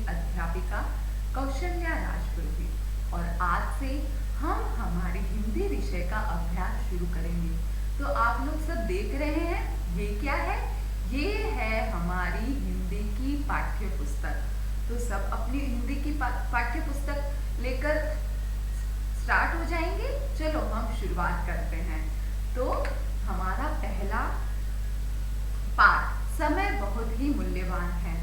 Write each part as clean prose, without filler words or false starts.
अध्यापिका कौशल्या राजपुरोहित और आज से हम हमारे हिंदी विषय का अभ्यास शुरू करेंगे। तो आप लोग सब देख रहे हैं ये क्या है? ये है हमारी हिंदी की पाठ्य पुस्तक। तो सब अपनी हिंदी की पाठ्य पुस्तक लेकर स्टार्ट हो जाएंगे। चलो हम शुरुआत करते हैं। तो हमारा पहला पाठ समय बहुत ही मूल्यवान है।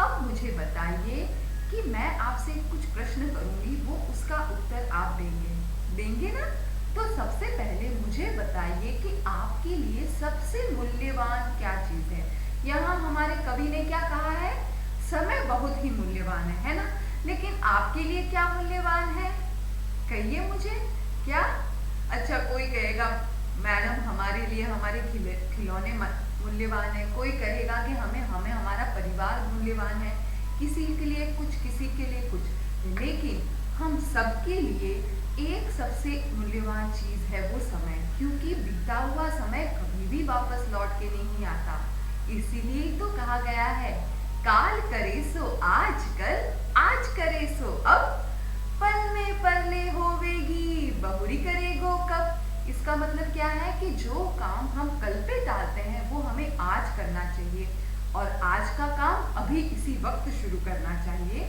अब मुझे बताइए कि मैं आपसे कुछ प्रश्न करूंगी, वो उसका उत्तर आप देंगे ना? तो सबसे पहले मुझे बताइए कि आपके लिए सबसे मूल्यवान क्या चीज है? यहाँ हमारे कवि ने क्या कहा है? समय बहुत ही मूल्यवान है ना? लेकिन आपके लिए क्या मूल्यवान है? कहिए मुझे। क्या? अच्छा, कोई कहेगा मैडम हमारे लिए हमारे खिलौने मूल्यवान है, कोई कहेगा कि हमें हमारा परिवार मूल्यवान है, किसी के लिए कुछ, किसी के लिए कुछ। लेकिन हम सबके लिए एक सबसे मूल्यवान चीज है वो समय, क्योंकि बीता हुआ समय कभी भी वापस लौट के नहीं आता। इसीलिए तो कहा गया है काल करे सो आज कल, आज करे सो अब, पल में परले होवेगी बहुरी करेगो कब। इसका मतलब क्या है कि जो काम हम कल पे डालते हैं वो हमें आज करना चाहिए, और आज का काम अभी इसी वक्त शुरू करना चाहिए,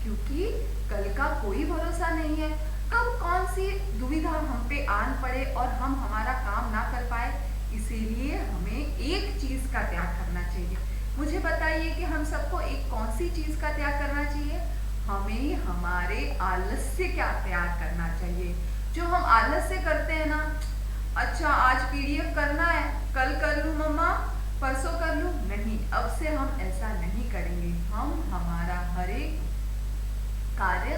क्योंकि कल का कोई भरोसा नहीं है। कब कौन सी दुविधा हम पे आन पड़े और हम हमारा काम ना कर पाए। इसीलिए हमें एक चीज का त्याग करना चाहिए। मुझे बताइए कि हम सबको एक कौन सी चीज का त्याग करना चाहिए? हमें हमारे आलस्य का त्याग करना चाहिए। जो हम आलस्य करते हैं ना, अच्छा आज पीडीएफ करना है, कल कर लूं मम्मा, परसों कर लूं, नहीं, अब से हम ऐसा नहीं करेंगे। हम हमारा हर एक कार्य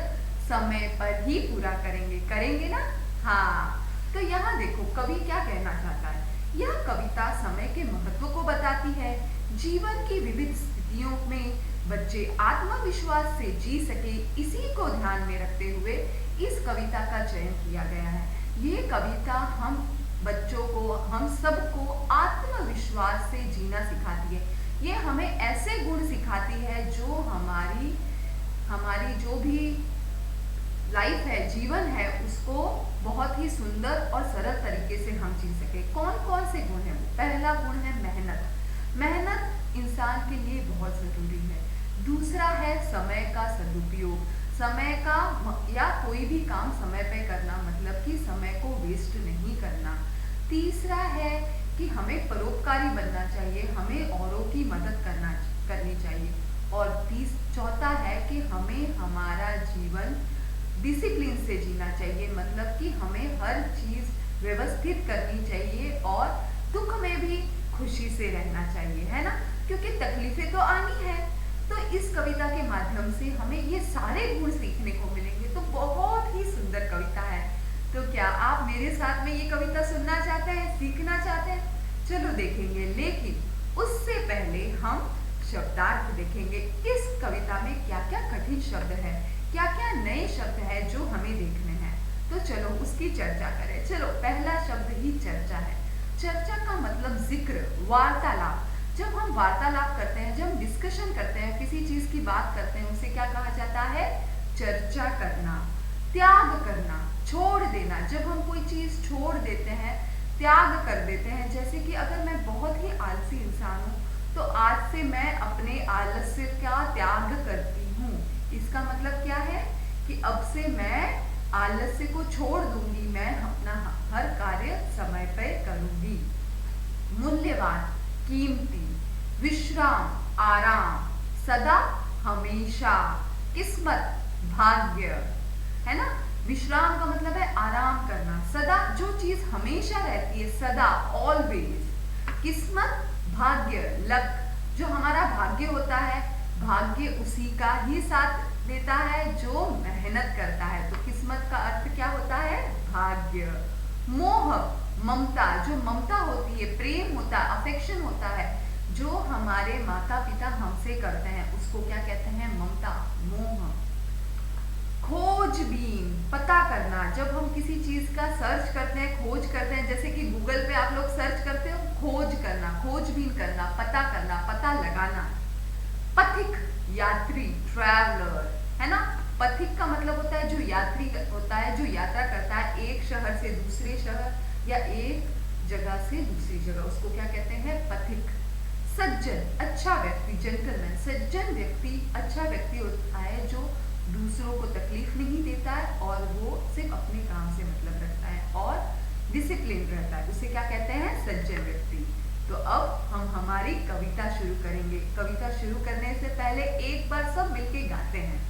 समय पर ही पूरा करेंगे ना? हाँ। तो यहाँ देखो कवि क्या कहना चाहता है। यह कविता समय के महत्व को बताती है। जीवन की विविध स्थितियों में बच्चे आत्मविश्वास से जी सके, इसी को ध्यान में रखते हुए इस कविता का चयन किया गया है। ये कविता हम बच्चों को, हम सबको आत्मविश्वास से जीना सिखाती है। ये हमें ऐसे गुण सिखाती है जो हमारी जो भी लाइफ है, जीवन है, उसको बहुत ही सुंदर और सरल तरीके से हम जी सके। कौन कौन से गुण हैं? पहला गुण है मेहनत। मेहनत इंसान के लिए बहुत जरूरी है। दूसरा है समय का सदुपयोग। समय का या कोई भी काम समय पे करना, मतलब कि समय को वेस्ट नहीं करना। तीसरा है कि हमें परोपकारी बनना चाहिए, हमें औरों की मदद करनी चाहिए। और चौथा है कि हमें हमारा जीवन डिसिप्लिन से जीना चाहिए, मतलब कि हमें हर चीज व्यवस्थित करनी चाहिए और दुख में भी खुशी से रहना चाहिए, है ना? क्योंकि तकलीफें तो आनी है। तो इस कविता के माध्यम से हमें ये सारे गुण सीखने को मिलेंगे। तो बहुत ही सुंदर कविता है। तो क्या आप मेरे साथ में ये कविता सुनना चाहते हैं, सीखना चाहते हैं? चलो देखेंगे, लेकिन उससे पहले हम शब्दार्थ देखेंगे। इस कविता में क्या क्या कठिन शब्द है, क्या क्या नए शब्द है जो हमें देखने हैं। तो चलो उसकी चर्चा करें। चलो, पहला शब्द ही चर्चा है। चर्चा का मतलब जिक्र, वार्तालाप। जब हम वार्तालाप करते हैं, जब हम डिस्कशन करते हैं, किसी चीज की बात करते हैं, उसे क्या कहा जाता है? चर्चा करना। त्याग करना, छोड़ देना। जब हम कोई चीज छोड़ देते हैं, त्याग कर देते हैं, जैसे कि अगर मैं बहुत ही आलसी इंसान हूँ तो आज से मैं अपने आलस्य का त्याग करती हूँ। इसका मतलब क्या है कि अब से मैं आलस्य को छोड़ दूंगी, मैं अपना हर कार्य समय पर करूंगी। मूल्यवान, कीमती, विश्राम, आराम, सदा, हमेशा, किस्मत, भाग्य, है ना? विश्राम का मतलब है आराम करना, सदा जो चीज हमेशा रहती है, सदा, ऑलवेज। किस्मत, भाग्य, लक, जो हमारा भाग्य होता है, भाग्य उसी का ही साथ देता है जो मेहनत करता है। तो किस्मत का अर्थ क्या होता है? भाग्य। मोह, ममता, जो ममता होती है, प्रेम होता है, अफेक्शन होता है, जो हमारे माता पिता हमसे करते हैं, उसको क्या कहते हैं? ममता, मोह। खोजबीन, पता करना। जब हम किसी चीज का सर्च करते हैं, खोज करते हैं, जैसे कि गूगल पे आप लोग सर्च करते हो, खोज करना, खोजबीन करना, पता लगाना। पथिक, यात्री, ट्रैवलर, पथिक का मतलब होता है जो यात्री होता है, जो यात्रा करता है एक शहर से दूसरे शहर या एक जगह से दूसरी जगह, उसको क्या कहते हैं? पथिक। सज्जन, अच्छा व्यक्ति, जेंटलमैन। सज्जन व्यक्ति अच्छा व्यक्ति होता है जो दूसरों को तकलीफ नहीं देता है और वो सिर्फ अपने काम से मतलब रखता है और डिसिप्लिन रहता है, उसे क्या कहते हैं? सज्जन व्यक्ति। तो अब हम हमारी कविता शुरू करेंगे। कविता शुरू करने से पहले एक बार सब मिलके गाते हैं।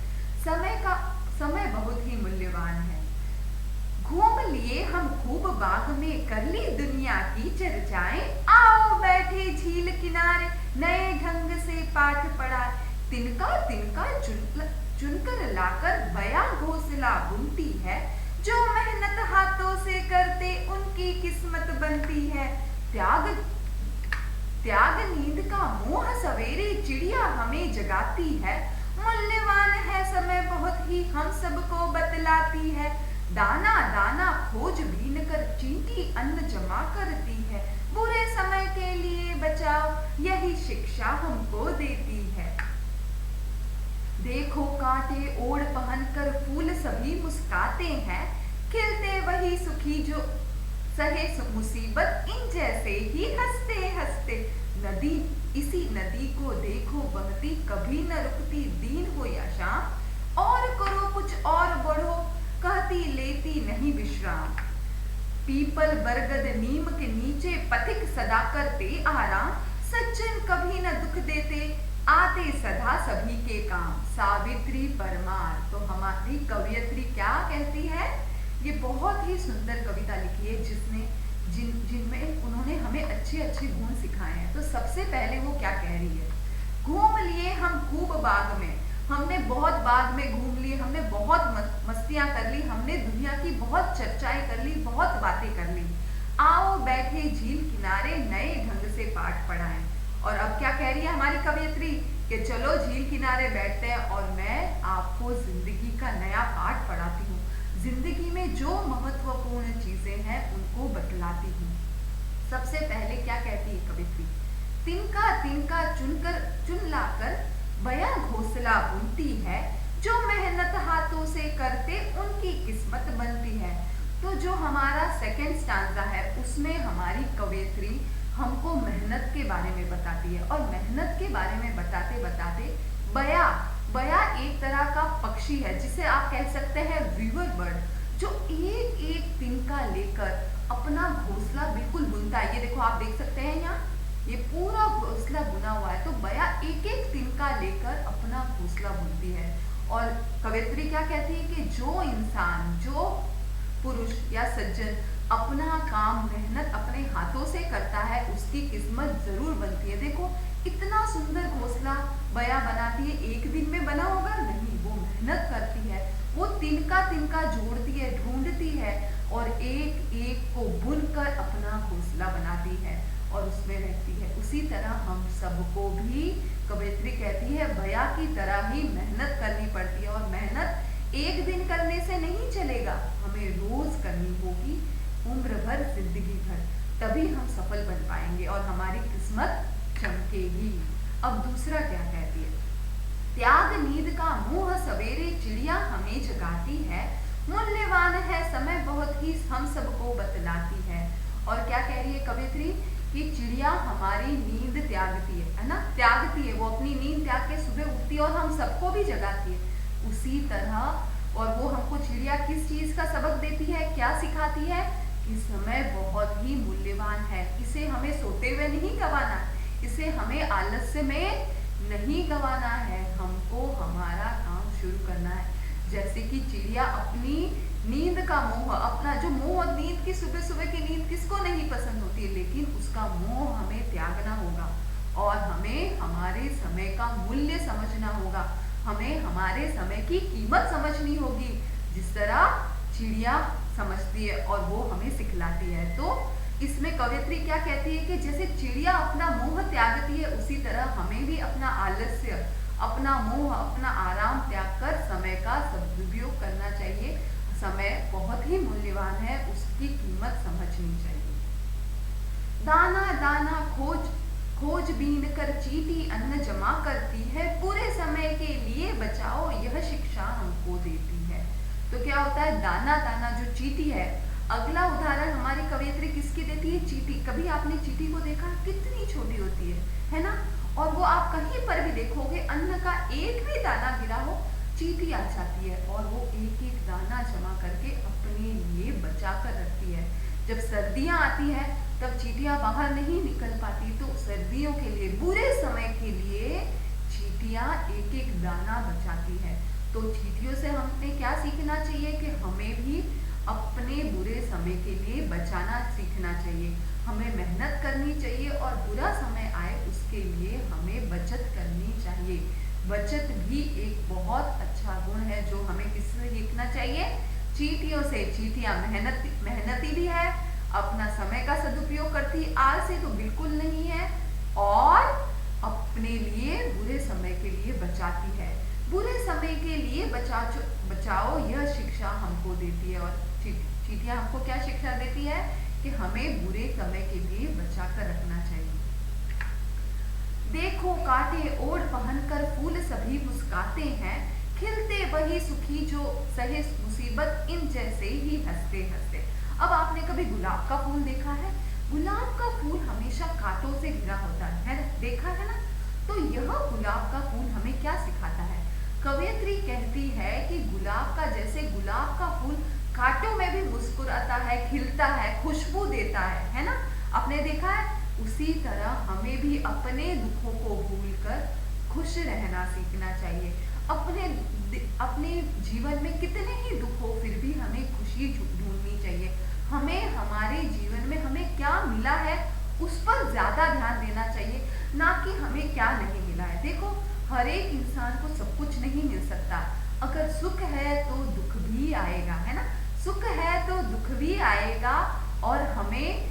समय बहुत ही मूल्यवान है, घूम लिए हम खूब बाग में, कर ली दुनिया की चर्चाएं, आओ बैठे झील किनारे, नए ढंग से पाठ पढ़ाए, तिनका तिनका चुनकर लाकर बयां घोंसला बुनती है, जो मेहनत हाथों से करते उनकी किस्मत बनती है। त्याग त्याग नींद का मोह सवेरे चिड़िया हमें जगाती है, मूल्यवान है समय बहुत ही हम सबको बतलाती है, दाना दाना खोज बीन कर चींटी अन्न जमा करती है, बुरे समय के लिए बचाओ यही शिक्षा हमको देती है। देखो कांटे ओढ़ पहनकर फूल सभी मुस्काते हैं, खिलते वही सुखी जो सहे मुसीबत, इन जैसे ही हंसते हंसते। नदी, इसी नदी को देखो बहती, कभी न रुकती दिन हो या शाम, और करो कुछ और बढ़ो, कहती लेती नहीं विश्राम। पीपल बरगद नीम के नीचे पथिक सदा करते आराम, सज्जन कभी न दुख देते, आते सदा सभी के काम। सावित्री परमार। तो हमारी कवियत्री क्या कहती है? ये बहुत ही सुंदर कविता लिखी है जिनमें उन्होंने हमें अच्छे अच्छे गुण सिखाए हैं। तो सबसे पहले वो क्या कह रही है? घूम लिए हम खूब बाग में, हमने बहुत बाग में घूम लिए, हमने बहुत मस्तियां कर ली, हमने दुनिया की बहुत चर्चाएं कर ली, बहुत बातें कर ली, आओ बैठे झील किनारे, नए ढंग से पाठ पढ़ाएं। और अब क्या कह रही है हमारी कवियत्री कि चलो झील किनारे बैठते हैं और मैं आपको जिंदगी का नया पाठ पढ़ाती हूँ, जिंदगी में जो महत्वपूर्ण चीजें हैं उनको बतलाती हूँ। सबसे पहले क्या कहती है कवित्री? तिनका तिनका चुन लाकर बयां घोंसला बुनती है, जो मेहनत हाथों से करते उनकी किस्मत बनती है। तो जो हमारा सेकंड स्टांजा है उसमें हमारी कवियत्री हमको मेहनत के बारे में बताती है, और मेहनत के बारे में बताते बताते बया एक तरह का पक्षी है जिसे आप कह सकते हैं वीवर बर्ड, जो एक एक तिनका लेकर अपना घोंसला बिल्कुल बुनता है। ये देखो आप देख सकते हैं यहाँ ये पूरा घोंसला बुना हुआ है। तो बया एक एक तिनका लेकर अपना घोंसला बुनती है। और कवियत्री क्या कहती है कि जो इंसान, जो पुरुष या सज्जन अपना काम मेहनत अपने हाथों से करता है उसकी किस्मत जरूर बनती है। देखो इतना सुंदर घोंसला बया बनाती है, एक दिन में बना होगा नहीं, वो मेहनत करती है, वो तिनका तिनका जोड़ती है, ढूंढती है और एक एक को बुनकर अपना घोंसला बनाती है और उसमें रहती है। उसी तरह हम सबको भी कवियत्री कहती है बया की तरह ही मेहनत करनी पड़ती है, और मेहनत एक दिन करने से नहीं चलेगा, हमें रोज करनी होगी, उम्र भर, जिंदगी भर, तभी हम सफल बन पाएंगे और हमारी किस्मत चमकेगी। अब दूसरा क्या कहती है? त्याग नींद का मोह सवेरे चिड़िया हमें जगाती है, मूल्यवान है समय बहुत ही हम सबको बतलाती है। और क्या कह रही है कवियत्री कि चिड़िया हमारी नींद त्यागती है ना, त्यागती है, वो अपनी नींद त्याग के सुबह उठती है और हम सबको भी जगाती है। उसी तरह और वो हमको चिड़िया किस चीज का सबक देती है, क्या सिखाती है? कि समय बहुत ही मूल्यवान है, इसे हमें सोते हुए नहीं गंवाना, इसे हमें आलस्य में नहीं गंवाना है, हमको हमारा काम शुरू करना है। जैसे कि चिड़िया अपनी नींद का मोह, अपना जो मोह, नींद की सुबह सुबह की नींद किसको नहीं पसंद होती है, लेकिन उसका मोह हमें त्यागना होगा और हमें हमारे समय का मूल्य समझना होगा, हमें हमारे समय की कीमत समझनी होगी, जिस तरह चिड़िया समझती है और वो हमें सिखलाती है। तो इसमें कवियत्री क्या कहती है कि जैसे चिड़िया अपना मोह त्यागती है, उसी तरह हमें भी अपना आलस्य, अपना मोह, अपना आराम त्याग कर समय का सदुपयोग करना चाहिए। समय बहुत ही मूल्यवान है, उसकी कीमत समझनी चाहिए। दाना दाना खोजबीन कर चींटी अन्न जमा करती है, पूरे समय के लिए बचाओ यह शिक्षा हमको देती है। तो क्या होता है, दाना दाना जो चींटी है, अगला उदाहरण हमारी कवियत्री किसकी देती है, चींटी। कभी आपने चींटी को देखा, कितनी छोटी होती है ना। और वो आप कहीं पर भी देखोगे, अन्न का एक भी दाना गिरा हो, चींटी आ जाती है और वो एक एक दाना जमा करके अपने लिए बचा कर रखती है। जब सर्दियां आती है तब चींटियां बाहर नहीं निकल पाती, तो सर्दियों के लिए, बुरे समय के लिए चींटियां एक एक दाना बचाती है। तो चींटियों से हमें क्या सीखना चाहिए कि हमें भी अपने बुरे समय के लिए बचाना सीखना चाहिए। हमें मेहनत करनी चाहिए और बुरा समय आए उसके लिए हमें बचत करनी चाहिए। बचत भी एक बहुत अच्छा गुण है जो हमें किससे सीखना चाहिए, चींटियों से। चींटियां मेहनती भी है, अपना समय का सदुपयोग करती, आलसी तो बिल्कुल नहीं है, और अपने लिए बुरे समय के लिए बचाती है। बुरे समय के लिए बचाओ यह शिक्षा हमको देती है। और चींटियां हमको क्या शिक्षा देती है कि हमें बुरे समय के लिए बचा कर रखना चाहिए। देखो कांटे ओढ़ पहनकर फूल सभी मुस्काते हैं, खिलते वही सुखी जो सहे मुसीबत, इन जैसे ही हंसते हंसते। अब आपने कभी गुलाब का फूल देखा है? गुलाब का फूल हमेशा कांटों से घिरा होता है ना, देखा है ना। तो यह गुलाब का फूल हमें क्या सिखाता है? कवियत्री कहती है कि गुलाब का, जैसे गुलाब का फूल कांटों में भी मुस्कुराता है, खिलता है, खुशबू देता है ना, आपने देखा है। उसी तरह हमें भी अपने दुखों को भूलकर खुश रहना सीखना चाहिए। अपने जीवन में कितने ही दुख हो, फिर भी हमें खुशी ढूंढनी चाहिए। हमें हमारे जीवन में हमें क्या मिला है उस पर ज्यादा ध्यान देना चाहिए, ना कि हमें क्या नहीं मिला है। देखो, हर एक इंसान को सब कुछ नहीं मिल सकता। अगर सुख है तो दुख भी आएगा, है ना। सुख है तो दुख भी आएगा, और हमें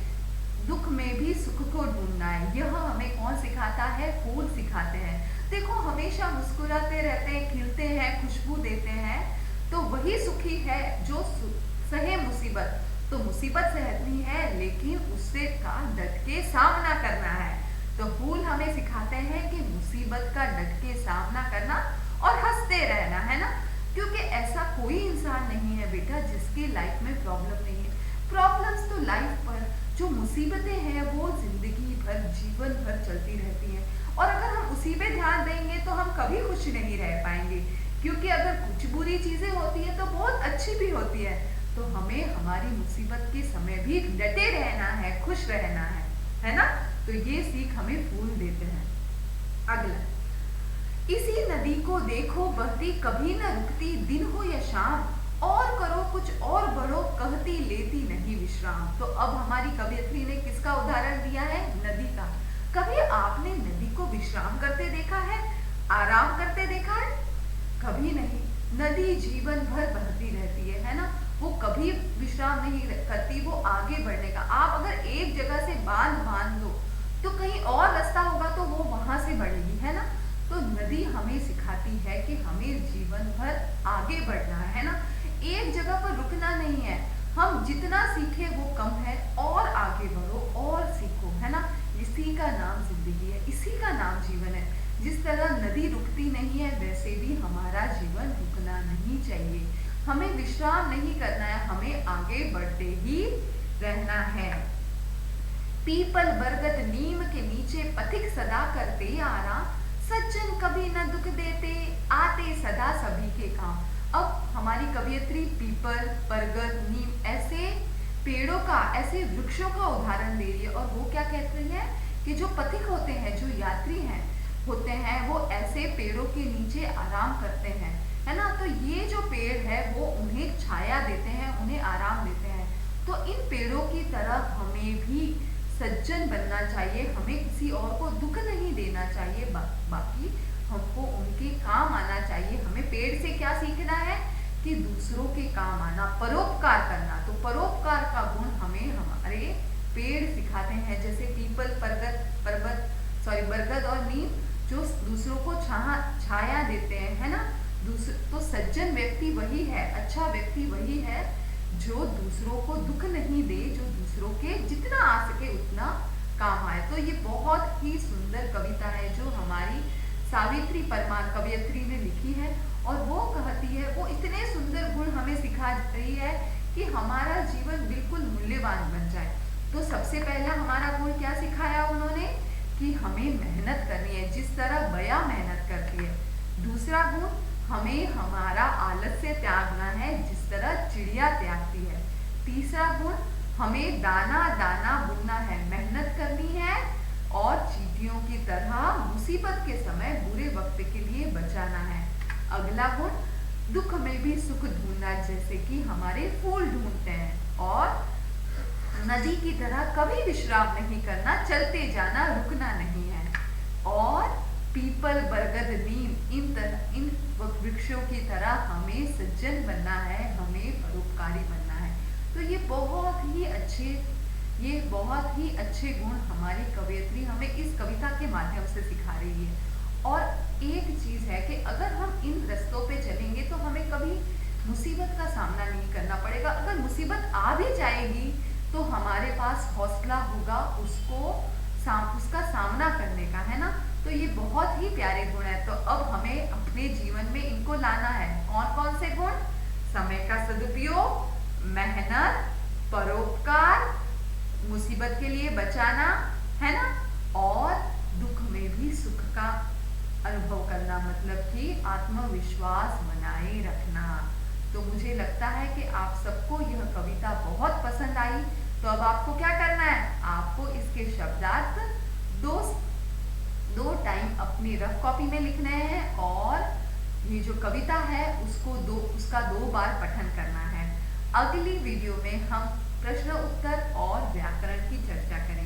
दुख में भी सुख को ढूंढना है। यह हमें कौन सिखाता है? फूल सिखाते हैं। देखो, हमेशा मुस्कुराते रहते हैं, खिलते हैं, खुशबू देते हैं, तो वही सुखी है जो सहे मुसीबत। तो मुसीबत सहनी है, लेकिन उससे का डट के सामना करना है। तो फूल हमें सिखाते हैं कि मुसीबत का डट के सामना करना और हंसते रहना, है ना। क्योंकि ऐसा कोई इंसान नहीं है बेटा जिसकी लाइफ में प्रॉब्लम नहीं है। प्रॉब्लम्स तो लाइफ पर, जो मुसीबतें हैं वो जिंदगी भर, जीवन भर चलती रहती हैं। और अगर हम उसी पे ध्यान देंगे तो हम कभी खुश नहीं रह पाएंगे। क्योंकि अगर कुछ बुरी चीजें होती है तो बहुत अच्छी भी होती है। तो हमें हमारी मुसीबत के समय भी डटे रहना है, खुश रहना है ना। तो ये सीख हमें फूल देते हैं। अगला, इसी नदी को देखो बहती, कभी न रुकती, दिन हो या शाम, और करो कुछ और बढ़ो, कहती लेती नहीं विश्राम। तो अब हमारी कवियत्री ने किसका उदाहरण दिया है? नदी का। कभी आपने नदी को विश्राम करते देखा है, आराम करते देखा है? कभी नहीं। नदी जीवन भर बहती रहती है ना। वो कभी विश्राम नहीं करती, वो आगे बढ़ने का। आप अगर एक जगह से बांध लो तो कहीं और रास्ता होगा तो वो वहां से बढ़ेगी, है ना। तो नदी हमें सिखाती है कि हमें जीवन भर आगे बढ़ना है ना, एक जगह पर रुकना नहीं है। हम जितना सीखे वो कम है, और आगे बढ़ो और सीखो, है ना। इसी का नाम जिंदगी है, इसी का नाम जीवन है। जिस तरह नदी रुकती नहीं है, वैसे भी हमारा जीवन रुकना नहीं चाहिए। हमें विश्राम नहीं करना है, हमें आगे बढ़ते ही रहना है। पीपल बरगद नीम के नीचे पथिक सदा करते आराम, सज्जन कभी न दुख देते, आते सदा सभी के काम। अब हमारी कवियत्री पीपल, बरगद, नीम ऐसे पेड़ों का, ऐसे वृक्षों का उदाहरण दे रही है। और वो क्या कहते हैं कि जो पथिक होते हैं, जो यात्री हैं होते हैं, वो ऐसे पेड़ों के नीचे आराम करते हैं, है ना। तो ये जो पेड़ है वो उन्हें छाया देते हैं, उन्हें आराम देते हैं। तो इन पेड़ों की तरह हमें भी सज्जन बनना चाहिए, हमें किसी और को दुख नहीं देना चाहिए, बाकी हमको उनके काम आना चाहिए। हमें पेड़ से क्या सीखना है कि दूसरों के काम आना, परोपकार करना। तो परोपकार का गुण हमें हमारे पेड़ सिखाते हैं, जैसे पीपल, बरगद और नीम जो दूसरों को छाया देते हैं, है ना। तो सज्जन व्यक्ति वही है, अच्छा व्यक्ति वही है जो दूसरों को दुख नहीं दे, जो दूसरों के जितना आ सके उतना काम आए। है। तो ये बहुत ही सुंदर कविता है जो हमारी सावित्री परमार कवयित्री ने लिखी है, और वो कहती है, वो इतने सुंदर गुण हमें सिखा रही है कि हमारा जीवन बिल्कुल मूल्यवान बन जाए। तो सबसे पहला हमारा गुण क्या सिखाया उन्होंने, कि हमें मेहनत करनी है जिस तरह बया मेहनत करती है। दूसरा गुण, हमें हमारा आलस्य त्यागना है जिस तरह चिड़िया त्यागती है। तीसरा गुण, हमें दाना दाना बुनना है, मेहनत करनी है और चींटियों की तरह मुसीबत के समय बुरे वक्त के लिए बचाना है। अगला गुण, दुख में भी सुख ढूंढना, जैसे कि हमारे फूल ढूंढते हैं। और नदी की तरह कभी विश्राम नहीं करना, चलते जाना, रुकना नहीं है। और पीपल बरगद नीम इन वृक्षों की तरह हमें सज्जन बनना है, हमें परोपकारी बनना है। तो ये बहुत ही अच्छे गुण हमारी कवयित्री हमें इस कविता के माध्यम से सिखा रही है। और एक चीज है कि अगर हम इन रस्तों पे चलेंगे तो हमें कभी मुसीबत का सामना नहीं करना पड़ेगा। अगर मुसीबत आ भी जाएगी तो हमारे पास हौसला होगा उसका सामना करने का, है ना। तो ये बहुत ही प्यारे गुण है। तो अब हमें अपने जीवन में इनको लाना है। कौन कौन से गुण, समय का सदुपयोग, मेहनत, परोपकार, मुसीबत के लिए बचाना, है ना, और दुख में भी सुख का अनुभव करना, मतलब कि आत्मविश्वास बनाए रखना। तो मुझे लगता है कि आप सबको यह कविता बहुत पसंद आई। तो अब आपको क्या करना है, आपको इसके शब्दार्थ दो टाइम अपनी रफ कॉपी में लिखने हैं, और ये जो कविता है उसका 2 बार पठन करना है। अगली वीडियो में हम प्रश्न उत्तर और व्याकरण की चर्चा करेंगे।